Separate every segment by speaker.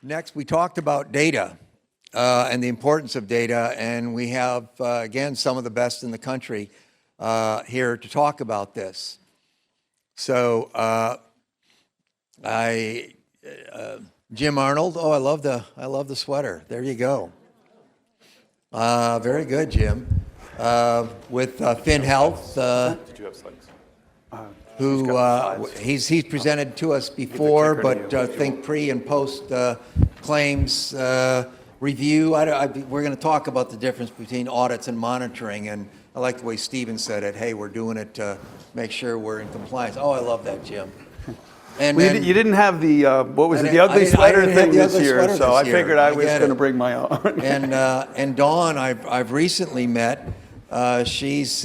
Speaker 1: Next, we talked about data and the importance of data, and we have, again, some of the best in the country here to talk about this. So, Jim Arnold. Oh, I love the sweater. There you go. Very good, Jim. With Finn Health.
Speaker 2: Did you have slides?
Speaker 1: Who he's presented to us before, but think pre and post claims review. We're going to talk about the difference between audits and monitoring, and I like the way Stephen said it. Hey, we're doing it to make sure we're in compliance. Oh, I love that, Jim. And
Speaker 3: well, you didn't have the the ugly sweater thing this year, so I figured I was going to bring my own.
Speaker 1: And Dawn, I've recently met. She's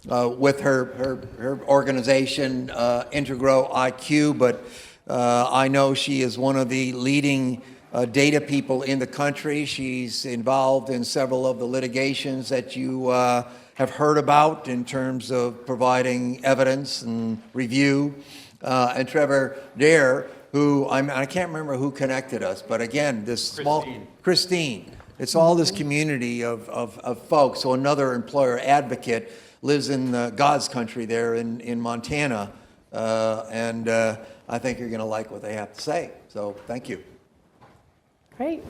Speaker 1: with her organization, Integro IQ, but I know she is one of the leading data people in the country. She's involved in several of the litigations that you have heard about in terms of providing evidence and review. And Trevor Dare, who I can't remember who connected us, but again, this Christine. It's all this community of folks. So another employer advocate lives in God's country there in Montana, and I think you're going to like what they have to say. So thank you.
Speaker 4: Great.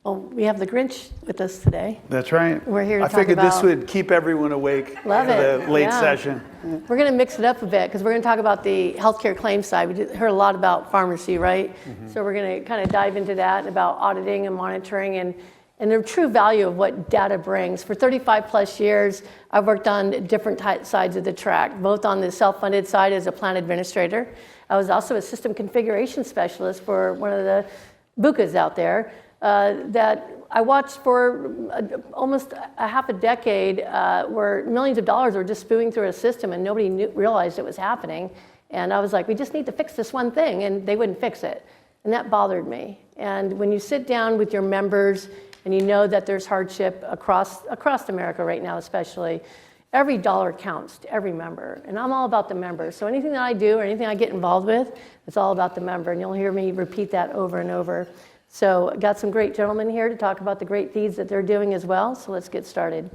Speaker 4: Well, we have the Grinch with us today.
Speaker 3: That's right.
Speaker 4: We're here to
Speaker 3: I
Speaker 4: talk
Speaker 3: figured
Speaker 4: about,
Speaker 3: this would keep everyone awake for the late session.
Speaker 4: We're going to mix it up a bit because we're going to talk about the healthcare claims side. We heard a lot about pharmacy, right? Mm-hmm. So we're going to kind of dive into that, about auditing and monitoring and the true value of what data brings. For 35 plus years, I've worked on different sides of the track, both on the self-funded side as a plan administrator. I was also a system configuration specialist for one of the BUCAs out there that I watched for almost a half a decade where millions of dollars were just spewing through a system and nobody realized it was happening. And I was like, we just need to fix this one thing, and they wouldn't fix it. And that bothered me. And when you sit down with your members and you know that there's hardship across America right now especially, every dollar counts to every member. And I'm all about the member. So anything that I do or anything I get involved with, it's all about the member. And you'll hear me repeat that over and over. So got some great gentlemen here to talk about the great deeds that they're doing as well. So let's get started.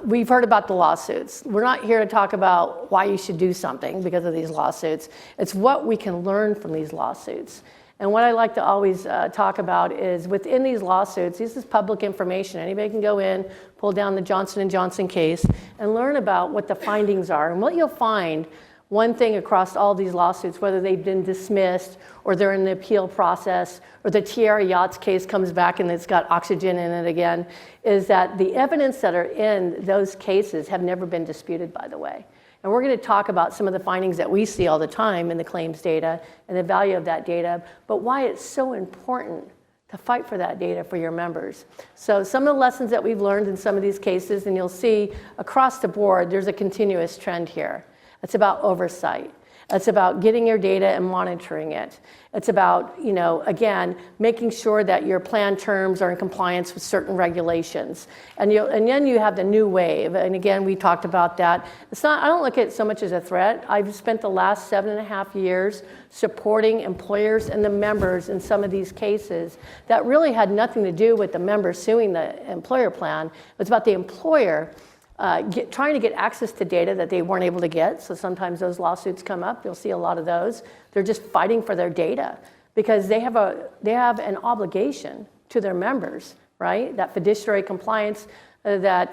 Speaker 4: We've heard about the lawsuits. We're not here to talk about why you should do something because of these lawsuits. It's what we can learn from these lawsuits. And what I like to always talk about is within these lawsuits, this is public information. Anybody can go in, pull down the Johnson & Johnson case, and learn about what the findings are. And what you'll find, one thing across all these lawsuits, whether they've been dismissed or they're in the appeal process or the Tierra Yachts case comes back and it's got oxygen in it again, is that the evidence that are in those cases have never been disputed, by the way. And we're going to talk about some of the findings that we see all the time in the claims data and the value of that data, but why it's so important to fight for that data for your members. So some of the lessons that we've learned in some of these cases, and you'll see across the board, there's a continuous trend here. It's about oversight. It's about getting your data and monitoring it. It's about, again, making sure that your plan terms are in compliance with certain regulations. And then you have the new wave. And again, we talked about that. I don't look at it so much as a threat. I've spent the last 7.5 years supporting employers and the members in some of these cases that really had nothing to do with the member suing the employer plan. It was about the employer trying to get access to data that they weren't able to get. So sometimes those lawsuits come up. You'll see a lot of those. They're just fighting for their data because they have an obligation to their members, right? That fiduciary compliance that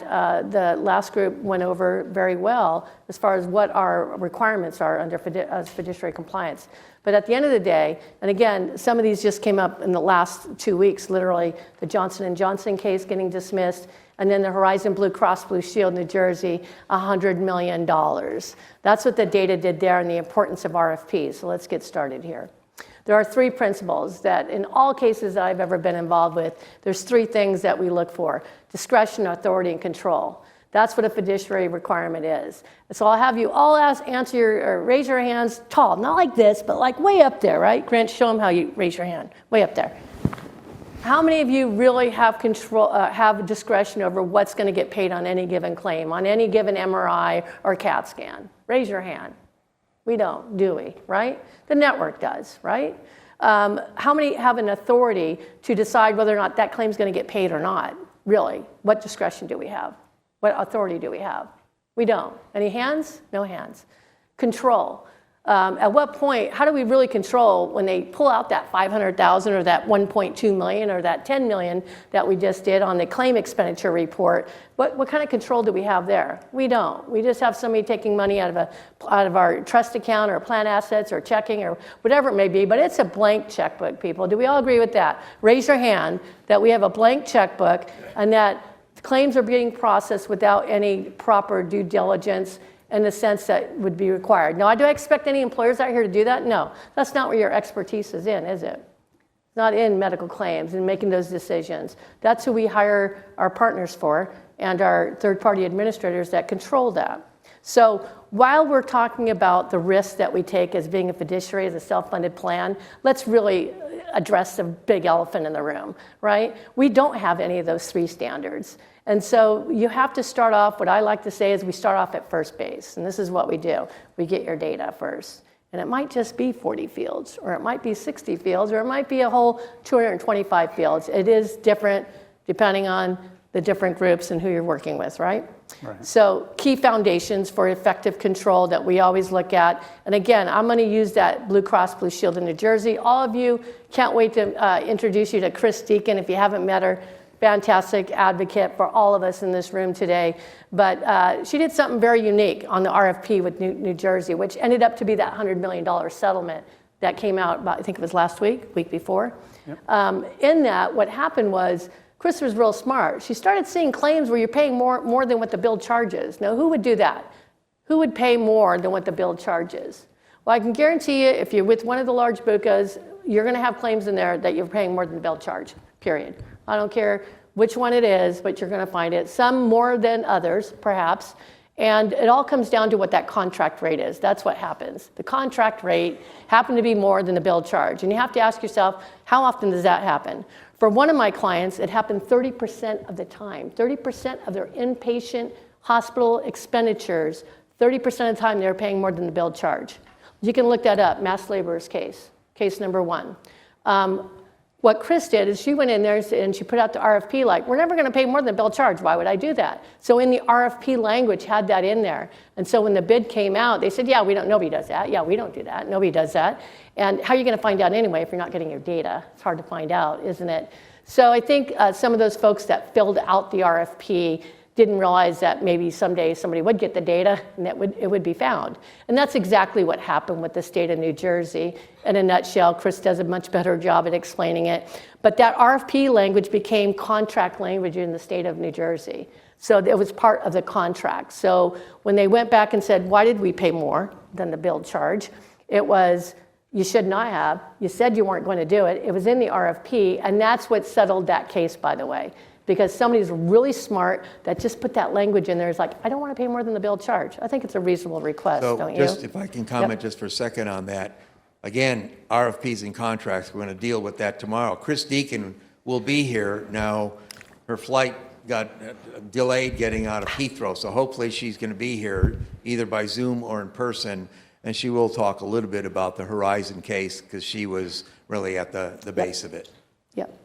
Speaker 4: the last group went over very well as far as what our requirements are under fiduciary compliance. But at the end of the day, and again, some of these just came up in the last 2 weeks, literally, the Johnson & Johnson case getting dismissed, and then the Horizon Blue Cross Blue Shield, New Jersey, $100 million. That's what the data did there and the importance of RFPs. So let's get started here. There are 3 principles that in all cases that I've ever been involved with, there's 3 things that we look for: discretion, authority, and control. That's what a fiduciary requirement is. And so I'll have you all raise your hands tall, not like this, but like way up there, right? Grant, show them how you raise your hand, way up there. How many of you really have control, have discretion over what's going to get paid on any given claim, on any given MRI or CAT scan? Raise your hand. We don't, do we? Right? The network does, right? How many have an authority to decide whether or not that claim is going to get paid or not? Really? What discretion do we have? What authority do we have? We don't. Any hands? No hands. Control. At what point, how do we really control when they pull out that $500,000 or that $1.2 million or that $10 million that we just did on the claim expenditure report? What kind of control do we have there? We don't. We just have somebody taking money out of our trust account or plan assets or checking or whatever it may be, but it's a blank checkbook, people. Do we all agree with that? Raise your hand that we have a blank checkbook and that claims are being processed without any proper due diligence in the sense that would be required. Now, do I expect any employers out here to do that? No, that's not where your expertise is in, is it? It's not in medical claims and making those decisions. That's who we hire our partners for and our third-party administrators that control that. So while we're talking about the risks that we take as being a fiduciary, as a self-funded plan, let's really address the big elephant in the room, right? We don't have any of those three standards. And so you have to start off, what I like to say is we start off at first base. And this is what we do. We get your data first. And it might just be 40 fields, or it might be 60 fields, or it might be a whole 225 fields. It is different depending on the different groups and who you're working with, right? Right. So key foundations for effective control that we always look at. And again, I'm going to use that Blue Cross Blue Shield in New Jersey. All of you, can't wait to introduce you to Chris Deacon if you haven't met her. Fantastic advocate for all of us in this room today. But she did something very unique on the RFP with New Jersey, which ended up to be that $100 million settlement that came out about, I think it was last week before. Yep. In that, what happened was, Chris was real smart. She started seeing claims where you're paying more than what the bill charges. Now, who would do that? Who would pay more than what the bill charges? Well, I can guarantee you, if you're with one of the large BUCAs, you're going to have claims in there that you're paying more than the bill charge, period. I don't care which one it is, but you're going to find it. Some more than others, perhaps. And it all comes down to what that contract rate is. That's what happens. The contract rate happened to be more than the bill charge. And you have to ask yourself, how often does that happen? For one of my clients, it happened 30% of the time. 30% of their inpatient hospital expenditures, 30% of the time they're paying more than the bill charge. You can look that up, mass laborers case number one. What Chris did is she went in there and she put out the RFP like, we're never going to pay more than the bill charge. Why would I do that? So in the RFP language had that in there. And so when the bid came out, they said, yeah, nobody does that. Yeah, we don't do that. Nobody does that. And how are you going to find out anyway if you're not getting your data? It's hard to find out, isn't it? So I think some of those folks that filled out the RFP didn't realize that maybe someday somebody would get the data and it would be found. And that's exactly what happened with the state of New Jersey. In a nutshell, Chris does a much better job at explaining it. But that RFP language became contract language in the state of New Jersey. So it was part of the contract. So when they went back and said, why did we pay more than the bill charge? It was, you should not have. You said you weren't going to do it. It was in the RFP. And that's what settled that case, by the way. Because somebody's really smart that just put that language in there. Is like, I don't want to pay more than the bill charge. I think it's a reasonable request, don't you?
Speaker 1: Just if I can comment just for a second on that. Again, RFPs and contracts, we're going to deal with that tomorrow. Chris Deacon will be here. Now, her flight got delayed getting out of Heathrow, so hopefully she's going to be here either by Zoom or in person, and she will talk a little bit about the Horizon case because she was really at the base of it.
Speaker 4: Yep.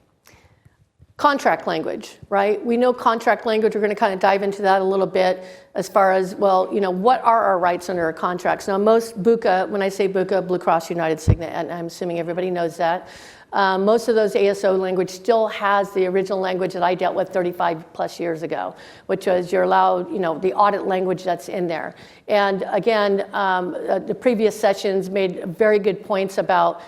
Speaker 4: Contract language, right? We know contract language. We're going to kind of dive into that a little bit as far as, well, what are our rights under our contracts? Now, most BUCA, when I say BUCA, Blue Cross United Cigna, and I'm assuming everybody knows that, most of those ASO language still has the original language that I dealt with 35 plus years ago, which was you're allowed, the audit language that's in there. And again, the previous sessions made very good points about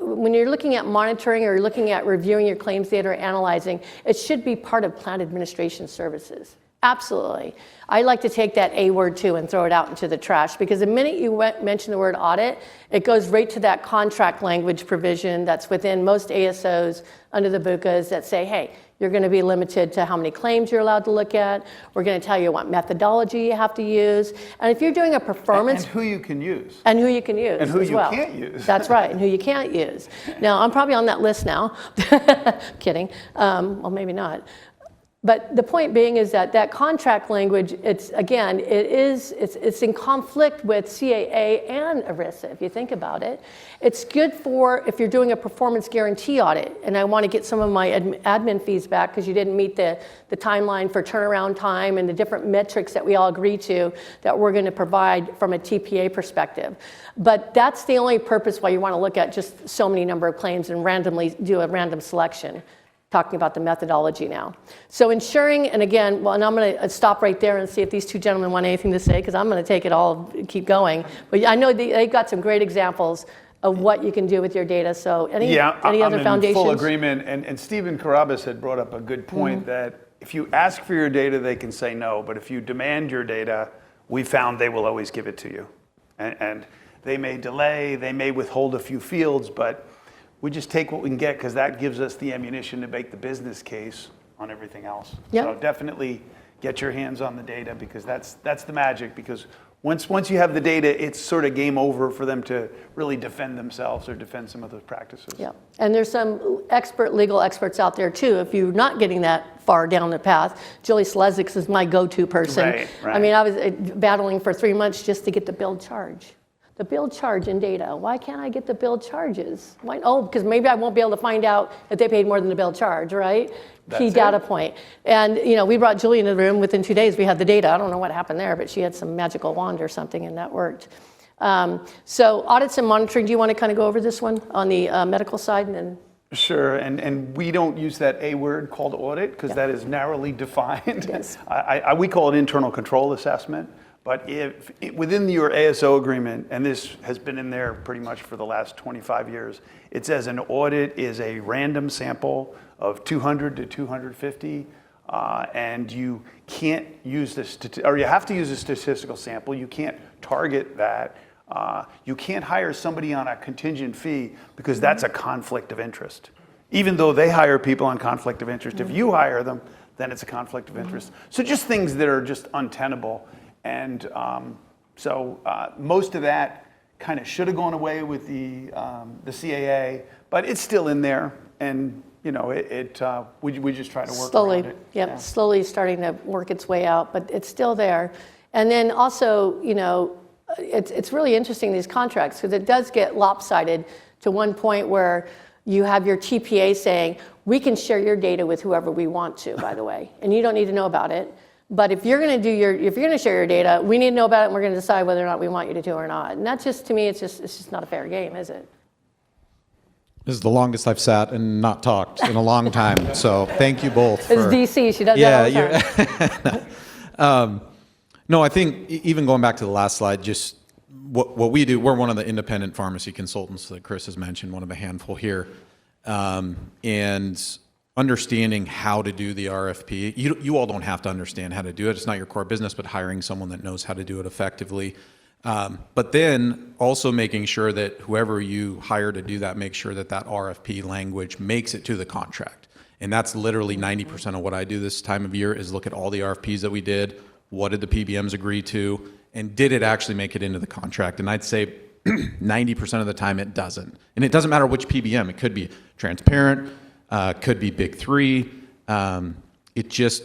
Speaker 4: when you're looking at monitoring or you're looking at reviewing your claims data or analyzing, it should be part of plan administration services. Absolutely. I like to take that A word too and throw it out into the trash because the minute you mention the word audit, it goes right to that contract language provision that's within most ASOs under the BUCAs that say, hey, you're going to be limited to how many claims you're allowed to look at. We're going to tell you what methodology you have to use. And if you're doing a performance...
Speaker 3: And who you can use.
Speaker 4: And who you can use
Speaker 3: And who you
Speaker 4: well.
Speaker 3: can't use.
Speaker 4: That's right, and who you can't use. Now, I'm probably on that list now. Kidding. Well, maybe not. But the point being is that contract language, it's in conflict with CAA and ERISA, if you think about it. It's good for if you're doing a performance guarantee audit, and I want to get some of my admin fees back because you didn't meet the timeline for turnaround time and the different metrics that we all agree to that we're going to provide from a TPA perspective. But that's the only purpose why you want to look at just so many number of claims and randomly do a random selection. Talking about the methodology now. So ensuring, and again, well, and I'm going to stop right there and see if these two gentlemen want anything to say, because I'm going to take it all, keep going. But I know they've got some great examples of what you can do with your data. So any other foundations?
Speaker 3: I'm in full agreement. And Stephen Carabas had brought up a good point that if you ask for your data, they can say no. But if you demand your data, we found they will always give it to you. And they may delay, they may withhold a few fields, but we just take what we can get because that gives us the ammunition to make the business case on everything else.
Speaker 4: Yep.
Speaker 3: So definitely get your hands on the data because that's the magic. Because once you have the data, it's sort of game over for them to really defend themselves or defend some of those practices.
Speaker 4: Yeah, and there's some legal experts out there too. If you're not getting that far down the path, Julie Slezix is my go-to person.
Speaker 3: Right.
Speaker 4: I mean, I was battling for 3 months just to get the billed charge. The billed charge in data. Why can't I get the billed charges? Why? Oh, because maybe I won't be able to find out if they paid more than the billed charge, right? Key data point. And we brought Julie into the room. Within 2 days, we had the data. I don't know what happened there, but she had some magical wand or something, and that worked. So audits and monitoring. Do you want to kind of go over this one on the medical side, and then?
Speaker 3: Sure, and we don't use that A word called audit because that is narrowly defined.
Speaker 4: Yes.
Speaker 3: We call it internal control assessment. But if within your ASO agreement, and this has been in there pretty much for the last 25 years, it says an audit is a random sample of 200 to 250, and you can't use this, or you have to use a statistical sample. You can't target that. You can't hire somebody on a contingent fee because that's a conflict of interest. Even though they hire people on conflict of interest, if you hire them, then it's a conflict of interest. So just things that are just untenable. And so most of that kind of should have gone away with the CAA, but it's still in there, and we just try to work around it.
Speaker 4: Yep, yeah. Slowly starting to work its way out, but it's still there. And then also, it's really interesting, these contracts, because it does get lopsided to one point where you have your TPA saying, we can share your data with whoever we want to, by the way, and you don't need to know about it. But if you're going to share your data, we need to know about it, and we're going to decide whether or not we want you to do or not. And that's just, to me, it's just not a fair game, is it?
Speaker 2: This is the longest I've sat and not talked in a long time. So thank you both.
Speaker 4: It's DC. She does that all the time.
Speaker 2: No, I think even going back to the last slide, just what we do, we're one of the independent pharmacy consultants that Chris has mentioned, one of a handful here. And understanding how to do the RFP. You all don't have to understand how to do it. It's not your core business, but hiring someone that knows how to do it effectively. But then also making sure that whoever you hire to do that, make sure that that RFP language makes it to the contract. And that's literally 90% of what I do this time of year is look at all the RFPs that we did, what did the PBMs agree to, and did it actually make it into the contract? And I'd say 90% of the time it doesn't. And it doesn't matter which PBM. It could be transparent, could be big three. It just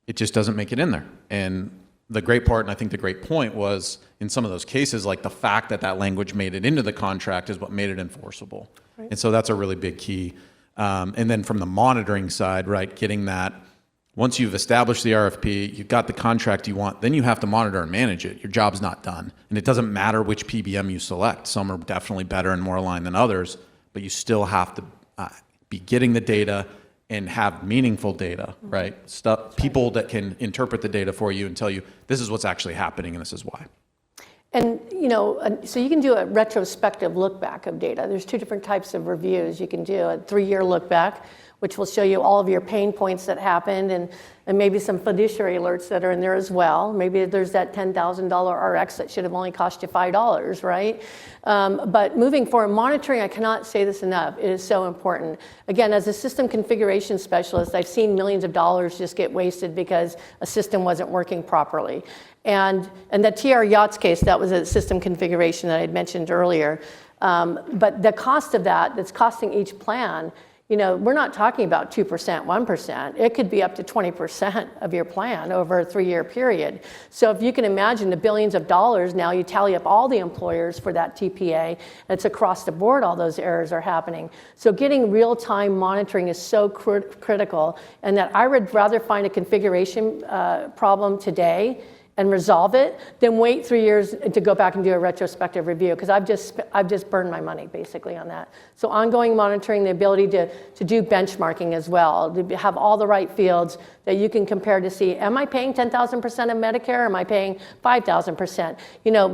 Speaker 2: doesn't make it in there. And the great part, and I think the great point was in some of those cases, like the fact that that language made it into the contract is what made it enforceable. Right. And so that's a really big key. And then from the monitoring side, right, getting that, once you've established the RFP, you've got the contract you want, then you have to monitor and manage it. Your job's not done. And it doesn't matter which PBM you select. Some are definitely better and more aligned than others, but you still have to be getting the data and have meaningful data, right? People that can interpret the data for you and tell you, this is what's actually happening and this is why.
Speaker 4: And, so you can do a retrospective look back of data. There's two different types of reviews. You can do a 3-year look back, which will show you all of your pain points that happened and maybe some fiduciary alerts that are in there as well. Maybe there's that $10,000 RX that should have only cost you $5, right? But moving forward, monitoring, I cannot say this enough, it is so important. Again, as a system configuration specialist, I've seen millions of dollars just get wasted because a system wasn't working properly. And the TR Yachts case, that was a system configuration that I had mentioned earlier. But the cost of that's costing each plan we're not talking about 2%, 1%. It could be up to 20% of your plan over a 3-year period. So if you can imagine the billions of dollars, now you tally up all the employers for that TPA, it's across the board, all those errors are happening. So getting real-time monitoring is so critical, and that I would rather find a configuration problem today and resolve it than wait 3 years to go back and do a retrospective review, because I've just burned my money basically on that. So ongoing monitoring, the ability to do benchmarking as well, to have all the right fields that you can compare to see, am I paying 10,000% of Medicare, or am I paying 5,000%?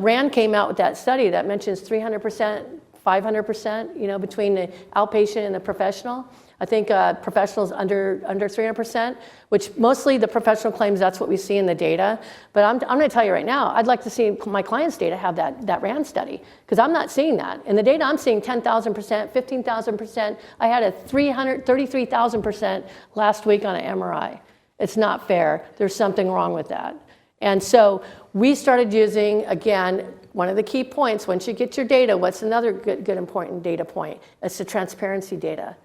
Speaker 4: RAND came out with that study that mentions 300%, 500%, between the outpatient and the professional. I think professionals under 300%, which mostly the professional claims, that's what we see in the data. But I'm going to tell you right now, I'd like to see my clients' data have that RAND study, because I'm not seeing that. In the data, I'm seeing 10,000%, 15,000%. I had a 33,000% last week on an MRI. It's not fair. There's something wrong with that. And so we started using, again, one of the key points, once you get your data, what's another good important data point? It's the transparency data.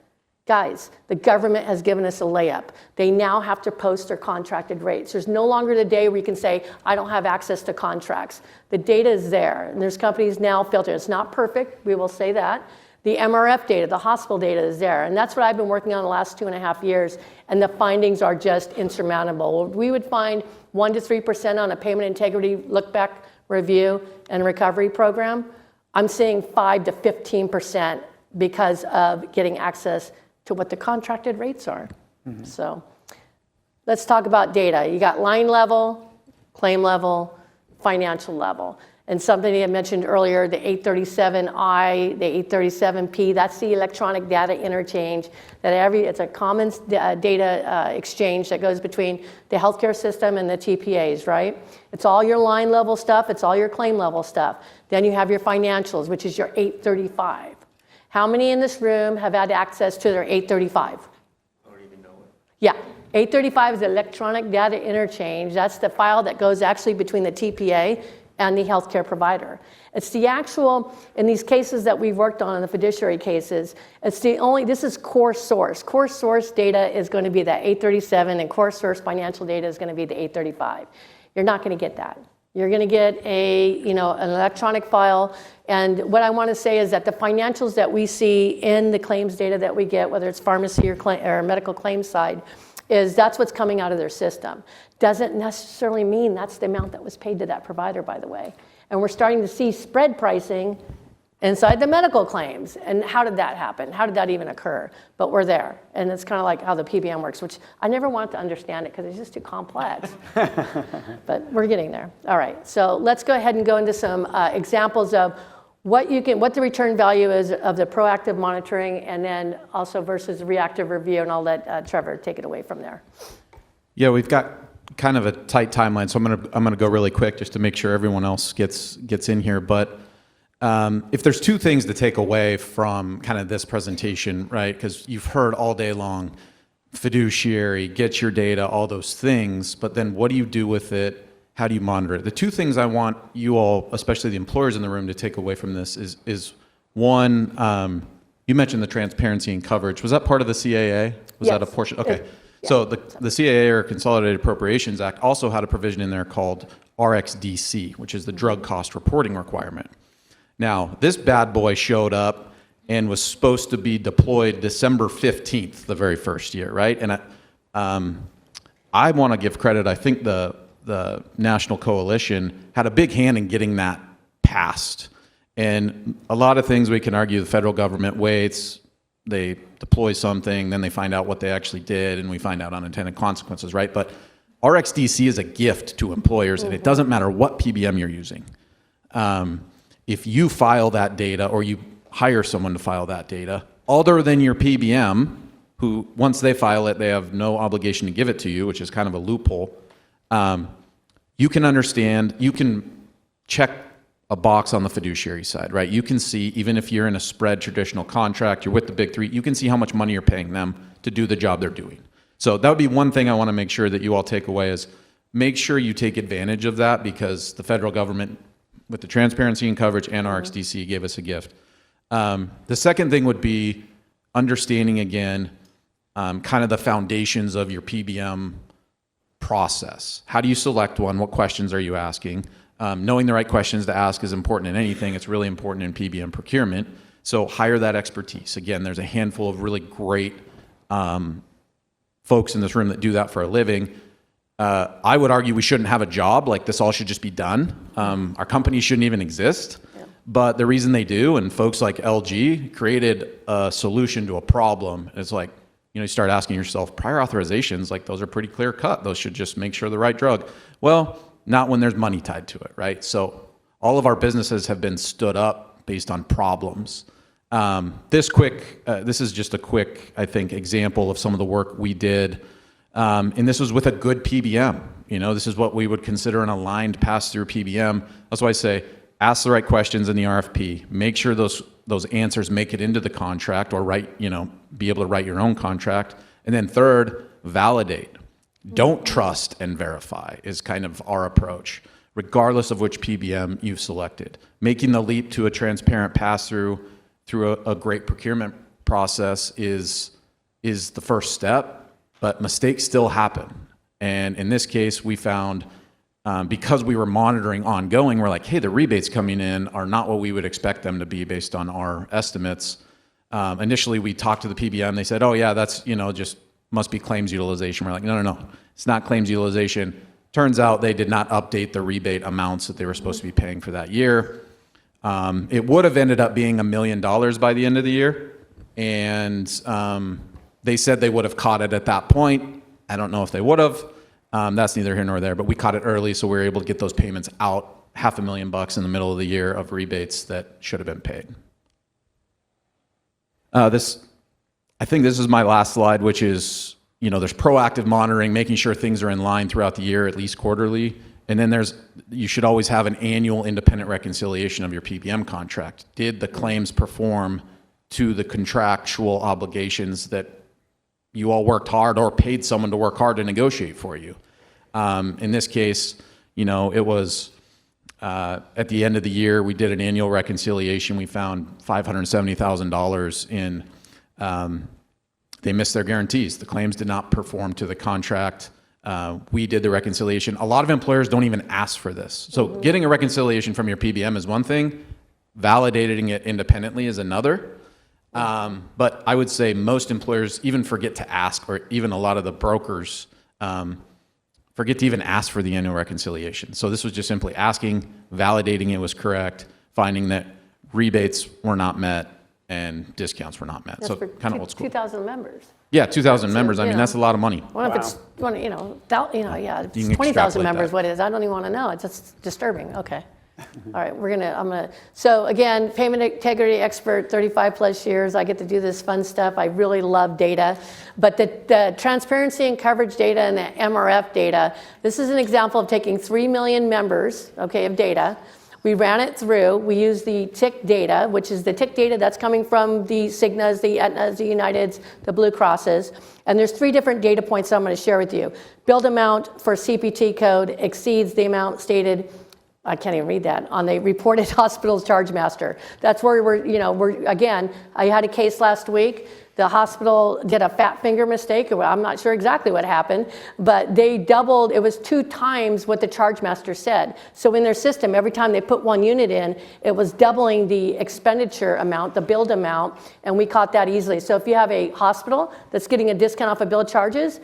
Speaker 4: Guys, the government has given us a layup. They now have to post their contracted rates. There's no longer the day where you can say, I don't have access to contracts. The data is there, and there's companies now filtering. It's not perfect, we will say that. The MRF data, the hospital data is there, and that's what I've been working on the last 2.5 years, and the findings are just insurmountable. We would find 1 to 3% on a payment integrity look-back review and recovery program. I'm seeing 5 to 15% because of getting access to what the contracted rates are. Mm-hmm. So let's talk about data. You got line level, claim level, financial level. And something I mentioned earlier, the 837I, the 837P, that's the electronic data interchange. It's a common data exchange that goes between the healthcare system and the TPAs, right? It's all your line level stuff, it's all your claim level stuff. Then you have your financials, which is your 835. How many in this room have had access to their 835? I don't even know it. Yeah, 835 is electronic data interchange. That's the file that goes actually between the TPA and the healthcare provider. It's the actual, in these cases that we've worked on in the fiduciary cases, this is core source. Core source data is going to be that 837, and core source financial data is going to be the 835. You're not going to get that. You're going to get an electronic file. And what I want to say is that the financials that we see in the claims data that we get, whether it's pharmacy or medical claims side, that's what's coming out of their system. Doesn't necessarily mean that's the amount that was paid to that provider, by the way. And we're starting to see spread pricing inside the medical claims. And how did that happen? How did that even occur? But we're there. And it's kind of like how the PBM works, which I never wanted to understand it because it's just too complex. But we're getting there. All right. So let's go ahead and go into some examples of what the return value is of the proactive monitoring, and then also versus reactive review. And I'll let Trevor take it away from there.
Speaker 2: Yeah, we've got kind of a tight timeline, so I'm gonna go really quick just to make sure everyone else gets in here. But if there's two things to take away from kind of this presentation, right? Because you've heard all day long, fiduciary, get your data, all those things, but then what do you do with it? How do you monitor it? The two things I want you all, especially the employers in the room, to take away from this is one, you mentioned the transparency and coverage. Was that part of the CAA? Was
Speaker 4: Yes.
Speaker 2: that a portion? Okay.
Speaker 4: Yeah.
Speaker 2: So the CAA, or Consolidated Appropriations Act, also had a provision in there called RxDC, which is the drug cost reporting requirement. Now, this bad boy showed up and was supposed to be deployed December 15th, the very first year, right? And I want to give credit. I think the National Coalition had a big hand in getting that passed. And a lot of things we can argue the federal government waits, they deploy something, then they find out what they actually did, and we find out unintended consequences, right? But RxDC is a gift to employers, and it doesn't matter what PBM you're using. If you file that data, or you hire someone to file that data, other than your PBM, who once they file it, they have no obligation to give it to you, which is kind of a loophole. You can understand, you can check a box on the fiduciary side, right? You can see, even if you're in a spread traditional contract, you're with the big three, you can see how much money you're paying them to do the job they're doing. So that would be one thing I want to make sure that you all take away, is make sure you take advantage of that, because the federal government, with the transparency and coverage and RxDC, gave us a gift. The second thing would be, understanding again, kind of the foundations of your PBM process. How do you select one? What questions are you asking? Knowing the right questions to ask is important in anything. It's really important in PBM procurement. So hire that expertise. Again, there's a handful of really great folks in this room that do that for a living. I would argue we shouldn't have a job. Like, this all should just be done. Our companies shouldn't even exist. Yeah. But the reason they do, and folks like LG created a solution to a problem. It's like, you start asking yourself, prior authorizations, like, those are pretty clear cut. Those should just make sure the right drug. Well, not when there's money tied to it, right? So all of our businesses have been stood up based on problems. This is just a quick, I think, example of some of the work we did. And this was with a good PBM. This is what we would consider an aligned pass-through PBM. That's why I say, ask the right questions in the RFP. Make sure those answers make it into the contract, or be able to write your own contract. And then third, validate. Don't trust and verify is kind of our approach, regardless of which PBM you've selected. Making the leap to a transparent pass-through through a great procurement process is the first step. But mistakes still happen. And in this case, we found, because we were monitoring ongoing, we're like, hey, the rebates coming in are not what we would expect them to be based on our estimates. Initially, we talked to the PBM. They said, oh, yeah, that's, just must be claims utilization. We're like, no, it's not claims utilization. Turns out they did not update the rebate amounts that they were supposed to be paying for that year. It would have ended up being $1 million by the end of the year. And they said they would have caught it at that point. I don't know if they would have. That's neither here nor there, but we caught it early, so we were able to get those payments out, $500,000 in the middle of the year of rebates that should have been paid. I think this is my last slide, which is, there's proactive monitoring, making sure things are in line throughout the year, at least quarterly. And then you should always have an annual independent reconciliation of your PBM contract. Did the claims perform to the contractual obligations that you all worked hard or paid someone to work hard to negotiate for you? In this case, it was at the end of the year, we did an annual reconciliation. We found $570,000 in, they missed their guarantees. The claims did not perform to the contract. We did the reconciliation. A lot of employers don't even ask for this. So getting a reconciliation from your PBM is one thing. Validating it independently is another. But I would say most employers even forget to ask, or even a lot of the brokers forget to even ask for the annual reconciliation. So this was just simply asking, validating it was correct, finding that rebates were not met and discounts were not met.
Speaker 4: That's
Speaker 2: so
Speaker 4: for
Speaker 2: kind of old school.
Speaker 4: 2,000 members.
Speaker 2: Yeah, 2,000 members. I mean, that's a lot of money.
Speaker 4: Well, if it's, it's 20,000 members, what it is, I don't even want to know. It's just disturbing. Okay. All right, so again, payment integrity expert, 35 plus years. I get to do this fun stuff. I really love data. But the transparency and coverage data and the MRF data, this is an example of taking 3 million members, of data. We ran it through. We used the tick data, which is the tick data that's coming from the Cignas, the Aetnas, the Uniteds, the Blue Crosses. And there's 3 different data points that I'm going to share with you. Billed amount for CPT code exceeds the amount stated, I can't even read that, on the reported hospital's charge master. That's where again, I had a case last week. The hospital did a fat finger mistake. Well, I'm not sure exactly what happened, but they doubled, it was 2 times what the charge master said. So in their system, every time they put 1 unit in, it was doubling the expenditure amount, the billed amount, and we caught that easily. So if you have a hospital that's getting a discount off of billed charges,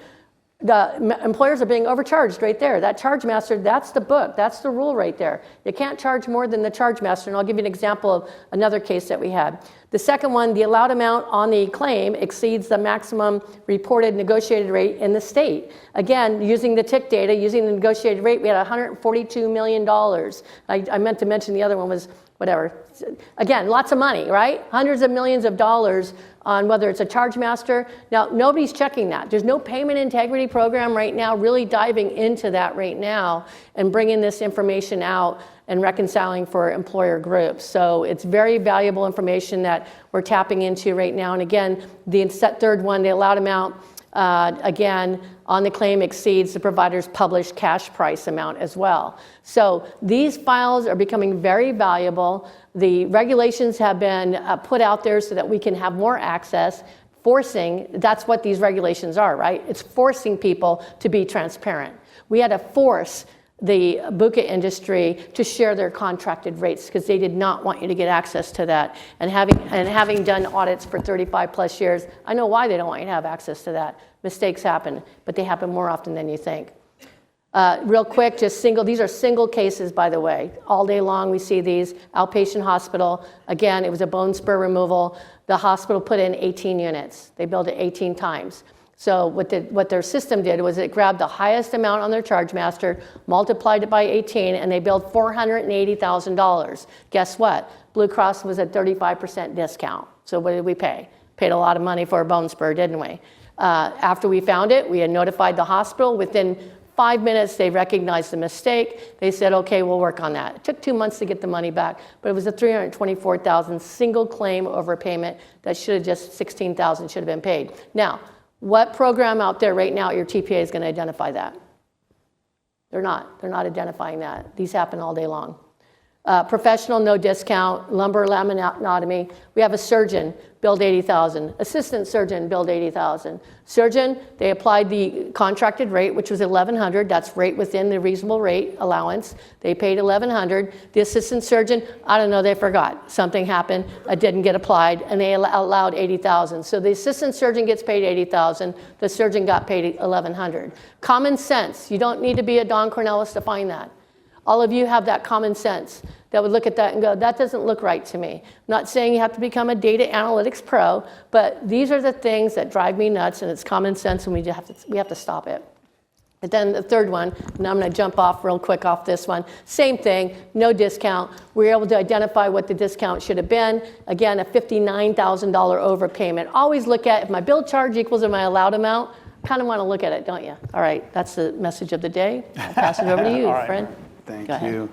Speaker 4: the employers are being overcharged right there. That charge master, that's the book. That's the rule right there. You can't charge more than the charge master. And I'll give you an example of another case that we had. The second one, the allowed amount on the claim exceeds the maximum reported negotiated rate in the state. Again, using the tick data, using the negotiated rate, we had $142 million. I meant to mention the other one was whatever. Again, lots of money, right? Hundreds of millions of dollars on whether it's a charge master. Now, nobody's checking that. There's no payment integrity program right now really diving into that right now and bringing this information out and reconciling for employer groups. So it's very valuable information that we're tapping into right now. And again, the third one, the allowed amount again, on the claim exceeds the provider's published cash price amount as well. So these files are becoming very valuable. The regulations have been put out there so that we can have more access, forcing, that's what these regulations are, right? It's forcing people to be transparent. We had to force the buca industry to share their contracted rates because they did not want you to get access to that. And having done audits for 35 plus years, I know why they don't want you to have access to that. Mistakes happen, but they happen more often than you think. Real quick, these are single cases, by the way. All day long we see these. Outpatient hospital, again, it was a bone spur removal. The hospital put in 18 units. They billed it 18 times. So what their system did was it grabbed the highest amount on their charge master, multiplied it by 18, and they billed $480,000. Guess what? Blue Cross was at 35% discount. So what did we pay? Paid a lot of money for a bone spur, didn't we? After we found it, we had notified the hospital. Within 5 minutes, they recognized the mistake. They said, okay, we'll work on that. It took 2 months to get the money back, but it was a $324,000 single claim overpayment that should have just $16,000 should have been paid. Now, what program out there right now at your TPA is going to identify that? They're not. They're not identifying that. These happen all day long. Professional, no discount, lumbar laminotomy. We have a surgeon, billed $80,000. Assistant surgeon, billed $80,000. Surgeon, they applied the contracted rate, which was $1,100. That's rate within the reasonable rate allowance. They paid $1,100. The assistant surgeon, I don't know, they forgot. Something happened, it didn't get applied, and they allowed $80,000. So the assistant surgeon gets paid $80,000. The surgeon got paid $1,100. Common sense. You don't need to be a Don Cornelis to find that. All of you have that common sense that would look at that and go, that doesn't look right to me. I'm not saying you have to become a data analytics pro, but these are the things that drive me nuts, and it's common sense, and we have to stop it. And then the third one, and I'm going to jump off real quick off this one. Same thing, no discount. We were able to identify what the discount should have been. Again, a $59,000 overpayment. Always look at if my bill charge equals my allowed amount. Kind of want to look at it, don't you? All right, that's the message of the day. I'll pass it over to you, friend.
Speaker 3: Thank you.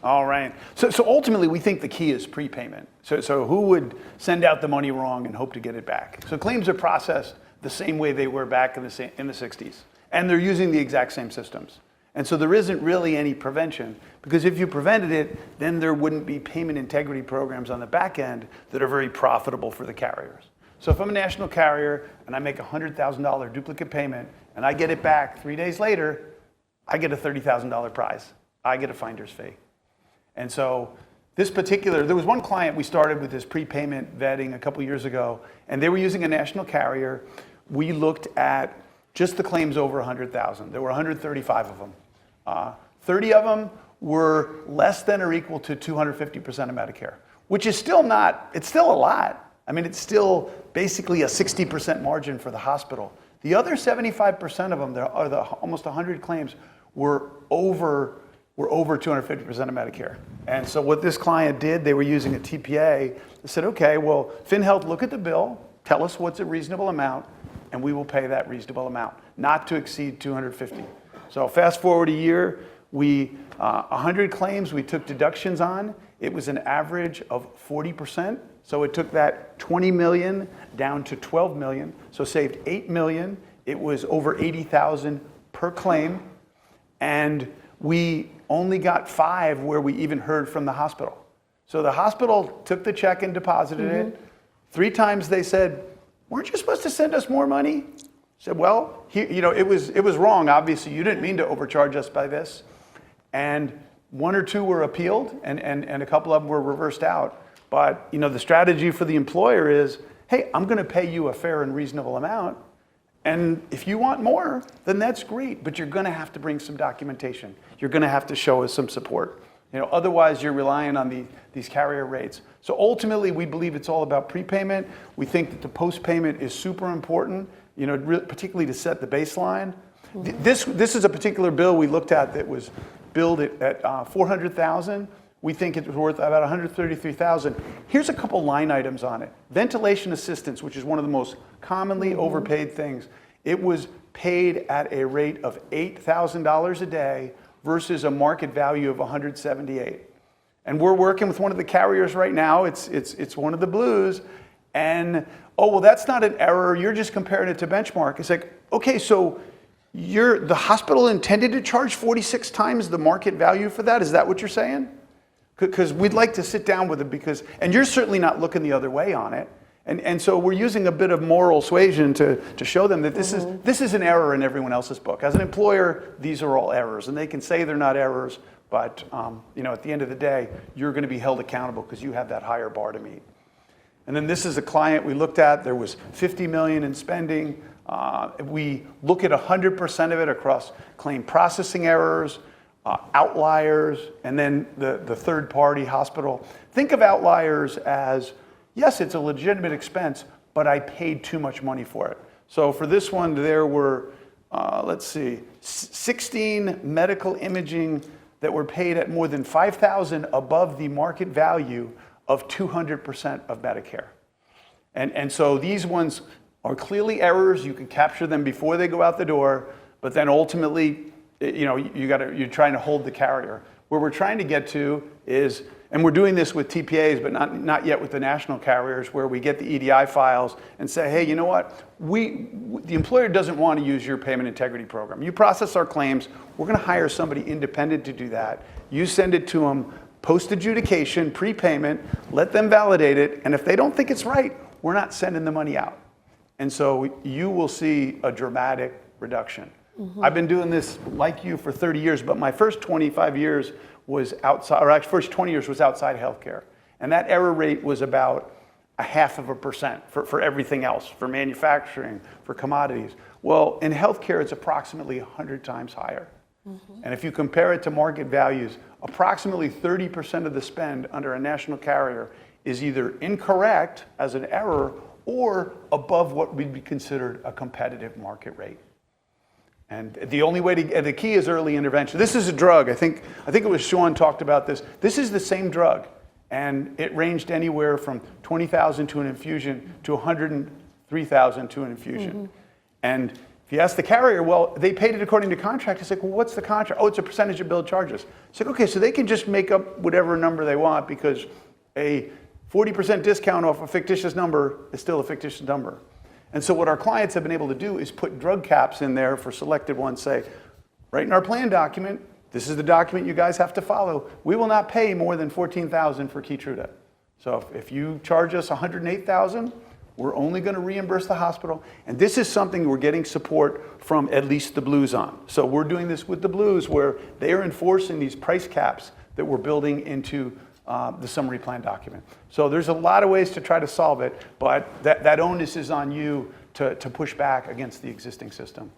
Speaker 3: All right. So ultimately, we think the key is prepayment. So who would send out the money wrong and hope to get it back? So claims are processed the same way they were back in the 60s. And they're using the exact same systems. And so there isn't really any prevention, because if you prevented it, then there wouldn't be payment integrity programs on the back end that are very profitable for the carriers. So if I'm a national carrier and I make a $100,000 duplicate payment and I get it back 3 days later, I get a $30,000 prize. I get a finder's fee. And so there was one client we started with this prepayment vetting a couple years ago, and they were using a national carrier. We looked at just the claims over 100,000. There were 135 of them. 30 of them were less than or equal to 250% of Medicare, which is still not, it's still a lot. I mean, it's still basically a 60% margin for the hospital. The other 75% of them, almost 100 claims, were over 250% of Medicare. And so what this client did, they were using a TPA. They said, okay, well, FinHealth, look at the bill, tell us what's a reasonable amount, and we will pay that reasonable amount, not to exceed 250. So fast forward a year, 100 claims we took deductions on. It was an average of 40%. So it took that 20 million down to 12 million. So saved 8 million. It was over 80,000 per claim. And we only got 5 where we even heard from the hospital. So the hospital took the check and deposited it. 3 times they said, weren't you supposed to send us more money? I said, well, it was wrong. Obviously, you didn't mean to overcharge us by this. And 1 or 2 were appealed, and a couple of them were reversed out. But the strategy for the employer is, hey, I'm going to pay you a fair and reasonable amount. And if you want more, then that's great, but you're going to have to bring some documentation. You're going to have to show us some support. Otherwise, you're relying on these carrier rates. So ultimately, we believe it's all about prepayment. We think that the post-payment is super important, particularly to set the baseline. This is a particular bill we looked at that was billed at $400,000. We think it's worth about $133,000. Here's a couple line items on it. Ventilation assistance, which is one of the most commonly overpaid things. It was paid at a rate of $8,000 a day versus a market value of $178,000. And we're working with one of the carriers right now. It's one of the blues. And oh, well, that's not an error. You're just comparing it to benchmark. It's like, okay, so the hospital intended to charge 46 times the market value for that? Is that what you're saying? Because we'd like to sit down with it and you're certainly not looking the other way on it. And so we're using a bit of moral suasion to show them that this is an error in everyone else's book. As an employer, these are all errors, and they can say they're not errors, but at the end of the day, you're going to be held accountable because you have that higher bar to meet. And then this is a client we looked at. There was $50 million in spending. We look at 100% of it across claim processing errors, outliers, and then the third-party hospital. Think of outliers as, yes, it's a legitimate expense, but I paid too much money for it. So for this one, there were, 16 medical imaging that were paid at more than $5,000 above the market value of 200% of Medicare. And so these ones are clearly errors. You can capture them before they go out the door, but then ultimately, you're trying to hold the carrier. Where we're trying to get to is, and we're doing this with TPAs, but not yet with the national carriers, where we get the EDI files and say, hey, you know what? The employer doesn't want to use your payment integrity program. You process our claims. We're going to hire somebody independent to do that. You send it to them post-adjudication, prepayment, let them validate it, and if they don't think it's right, we're not sending the money out. And so you will see a dramatic reduction. I've been doing this like you for 30 years, but my first 25 years was outside, or actually first 20 years was outside healthcare. And that error rate was about 0.5% for everything else, for manufacturing, for commodities. Well, in healthcare, it's approximately 100 times higher. And if you compare it to market values, approximately 30% of the spend under a national carrier is either incorrect as an error or above what would be considered a competitive market rate. And the only way the key is early intervention. This is a drug. I think it was Sean talked about this. This is the same drug, and it ranged anywhere from $20,000 to an infusion to $103,000 to an infusion. And if you ask the carrier, well, they paid it according to contract. It's like, well, what's the contract? Oh, it's a percentage of billed charges. It's like, okay, so they can just make up whatever number they want because a 40% discount off a fictitious number is still a fictitious number. And so what our clients have been able to do is put drug caps in there for selected ones, say, right in our plan document, this is the document you guys have to follow. We will not pay more than $14,000 for Keytruda. So if you charge us $108,000, we're only going to reimburse the hospital. And this is something we're getting support from at least the Blues on. So we're doing this with the Blues where they are enforcing these price caps that we're building into the summary plan document. So there's a lot of ways to try to solve it, but that onus is on you to push back against the existing system.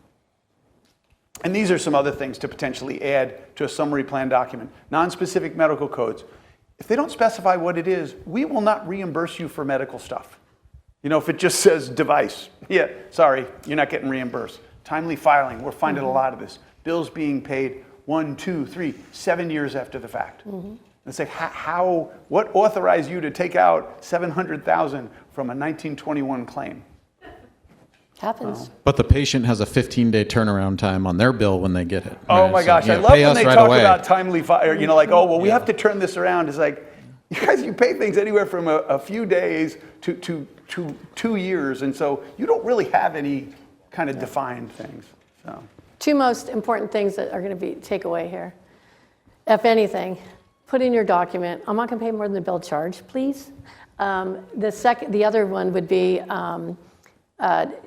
Speaker 3: And these are some other things to potentially add to a summary plan document. Non-specific medical codes. If they don't specify what it is, we will not reimburse you for medical stuff. If it just says device, yeah, sorry, you're not getting reimbursed. Timely filing, we're finding a lot of this. Bills being paid 1, 2, 3, 7 years after the fact. And say, what authorized you to take out $700,000 from a 1921 claim?
Speaker 4: Happens.
Speaker 2: But the patient has a 15-day turnaround time on their bill when they get it.
Speaker 3: Oh
Speaker 2: right?
Speaker 3: my gosh,
Speaker 2: So,
Speaker 3: I love
Speaker 2: pay
Speaker 3: when
Speaker 2: us
Speaker 3: they
Speaker 2: right
Speaker 3: talk
Speaker 2: away.
Speaker 3: about timely file. We have to turn this around. It's like, you guys, you pay things anywhere from a few days to 2 years, and so you don't really have any kind of defined things. So.
Speaker 4: Two most important things that are going to be takeaway here. If anything, put in your document, I'm not going to pay more than the bill charge, please. The other one would be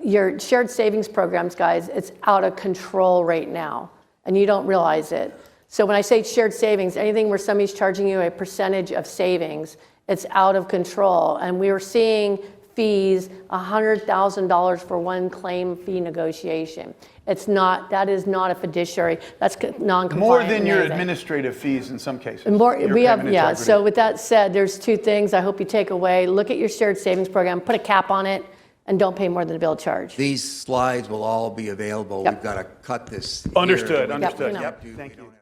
Speaker 4: your shared savings programs, guys. It's out of control right now, and you don't realize it. So when I say shared savings, anything where somebody's charging you a percentage of savings, it's out of control. And we were seeing fees, $100,000 for one claim fee negotiation. That is not a fiduciary. That's non-compliant.
Speaker 3: More than
Speaker 4: and
Speaker 3: your
Speaker 4: anything.
Speaker 3: administrative fees in some cases.
Speaker 4: So with that said, there's two things I hope you take away. Look at your shared savings program, put a cap on it, and don't pay more than the bill charge.
Speaker 1: These slides will all be available.
Speaker 4: Yep.
Speaker 1: We've got to cut this.
Speaker 3: Understood,
Speaker 1: here.
Speaker 3: understood.
Speaker 4: Yep,
Speaker 3: Yep. Thank you.